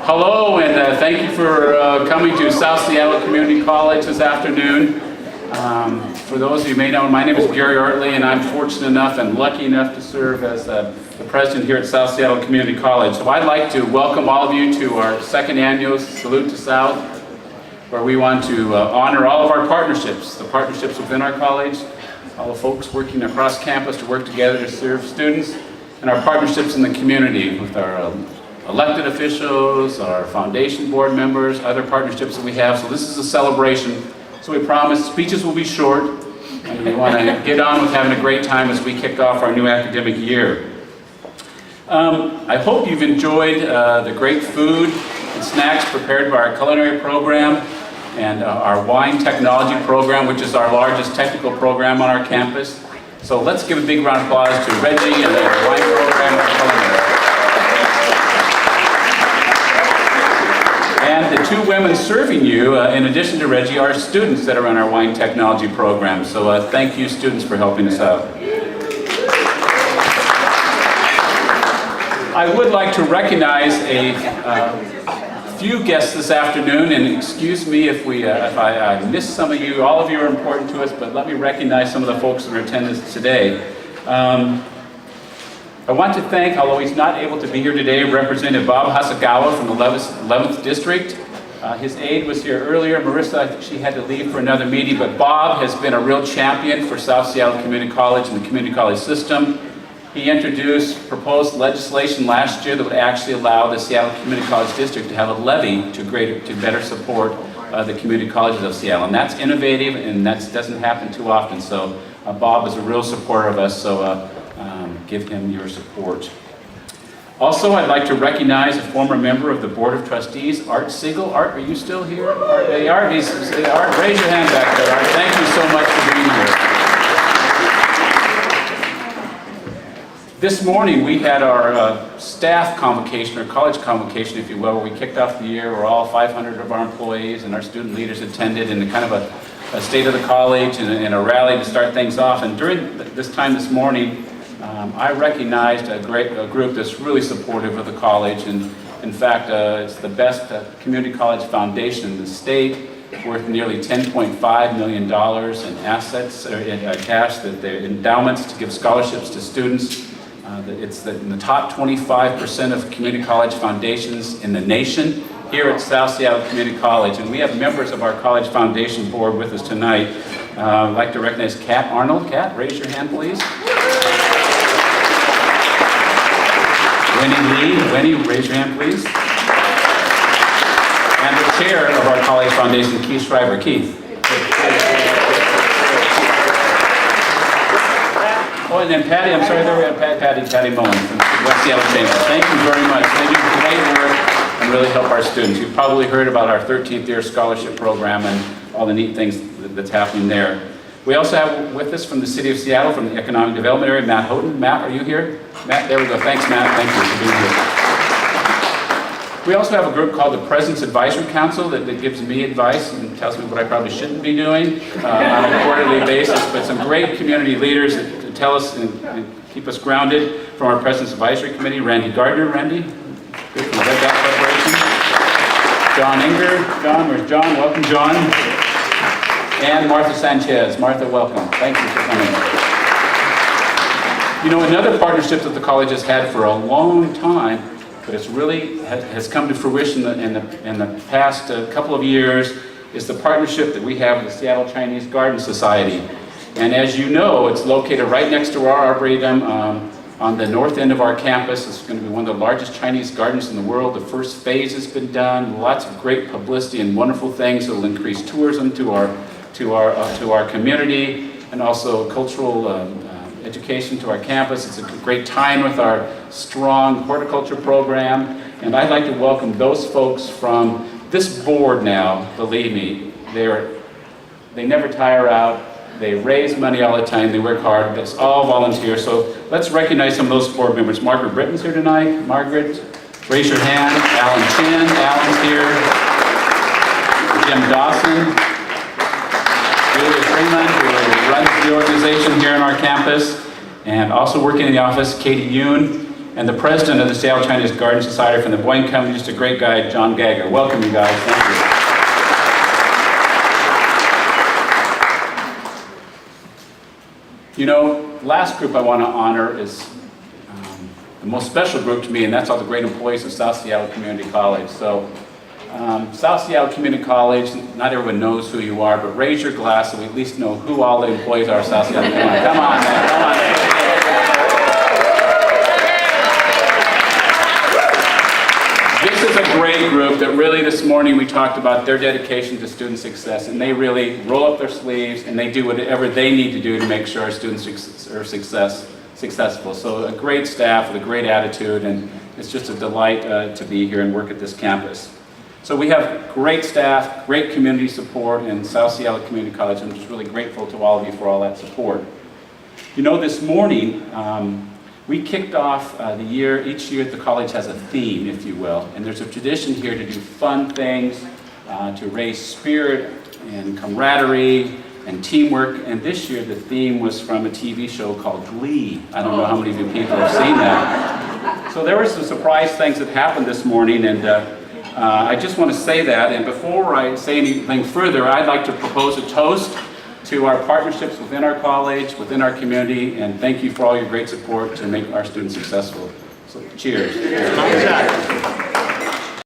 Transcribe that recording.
Hello, and thank you for coming to South Seattle Community College this afternoon. For those of you who may know, my name is Gary Oertli, and I'm fortunate enough and lucky enough to serve as the president here at South Seattle Community College. So I'd like to welcome all of you to our second annual Salute to South, where we want to honor all of our partnerships, the partnerships within our college, all the folks working across campus to work together to serve students, and our partnerships in the community with our elected officials, our foundation board members, other partnerships that we have. So this is a celebration. So we promise speeches will be short, and we want to get on with having a great time as we kick off our new academic year. I hope you've enjoyed the great food and snacks prepared by our culinary program and our wine technology program, which is our largest technical program on our campus. So let's give a big round of applause to Reggie and the wine program and culinary. And the two women serving you, in addition to Reggie, are students that are in our wine technology program. So thank you, students, for helping us out. I would like to recognize a few guests this afternoon, and excuse me if I missed some of you. All of you are important to us, but let me recognize some of the folks in attendance today. I want to thank, although he's not able to be here today, Representative Bob Hasagawa from the 11th District. His aide was here earlier. Marissa, she had to leave for another meeting, but Bob has been a real champion for South Seattle Community College and the community college system. He introduced proposed legislation last year that would actually allow the Seattle Community College District to have a levy to better support the community colleges of Seattle. And that's innovative, and that doesn't happen too often. So Bob is a real supporter of us, so give him your support. Also, I'd like to recognize a former member of the Board of Trustees, Art Siegel. Art, are you still here? Art, Art, raise your hand back there, Art. Thank you so much for being here. This morning, we had our staff convocation, or college convocation, if you will, where we kicked off the year, where all 500 of our employees and our student leaders attended in kind of a state of the college and a rally to start things off. And during this time this morning, I recognized a group that's really supportive of the college, and in fact, it's the best community college foundation in the state, worth nearly $10.5 million in assets, cash, the endowments to give scholarships to students. It's in the top 25% of community college foundations in the nation here at South Seattle Community College, and we have members of our college foundation board with us tonight. I'd like to recognize Kat Arnold. Kat, raise your hand, please. Winnie, raise your hand, please. And the chair of our college foundation, Keith Schreiber. Keith. Oh, and then Patty, I'm sorry, there we have Patty Mullen from West Seattle Chamber. Thank you very much. They do great work and really help our students. You've probably heard about our 13th year scholarship program and all the neat things that's happening there. We also have with us from the City of Seattle, from the Economic Development Area, Matt Houghton. Matt, are you here? Matt, there we go. Thanks, Matt. Thank you for being here. We also have a group called the President's Advisory Council that gives me advice and tells me what I probably shouldn't be doing on a quarterly basis, but some great community leaders that tell us and keep us grounded. From our President's Advisory Committee, Randy Gardner. Randy, good from the Red Dot Corporation. John Inger. John, where's John? Welcome, John. And Martha Sanchez. Martha, welcome. Thank you for coming. You know, another partnership that the college has had for a long time, but it's really has come to fruition in the past couple of years, is the partnership that we have with the Seattle Chinese Garden Society. And as you know, it's located right next to our arboretum on the north end of our campus. It's going to be one of the largest Chinese gardens in the world. The first phase has been done. Lots of great publicity and wonderful things that will increase tourism to our community, and also cultural education to our campus. It's a great time with our strong horticulture program, and I'd like to welcome those folks from this board now. Believe me, they never tire out. They raise money all the time. They work hard. It's all volunteer. So let's recognize some of those board members. Margaret Britton's here tonight. Margaret, raise your hand. Alan Chin, Alan's here. Jim Dawson. Julia Freeman, who runs the organization here on our campus, and also working in the office, Katie Yoon, and the president of the Seattle Chinese Garden Society from the Boeing Company, just a great guy, John Gagger. Welcome, you guys. Thank you. You know, the last group I want to honor is the most special group to me, and that's all the great employees of South Seattle Community College. So, South Seattle Community College, not everyone knows who you are, but raise your glass so we at least know who all the employees are of South Seattle Community College. Come on, man, come on, man. This is a great group that really this morning we talked about their dedication to student success, and they really roll up their sleeves and they do whatever they need to do to make sure our students are successful. So a great staff with a great attitude, and it's just a delight to be here and work at this campus. So we have great staff, great community support in South Seattle Community College. I'm just really grateful to all of you for all that support. You know, this morning, we kicked off the year. Each year the college has a theme, if you will, and there's a tradition here to do fun things, to raise spirit and camaraderie and teamwork, and this year the theme was from a TV show called Glee. I don't know how many of you people have seen that. So there were some surprise things that happened this morning, and I just want to say that, and before I say anything further, I'd like to propose a toast to our partnerships within our college, within our community, and thank you for all your great support to make our students successful. So cheers.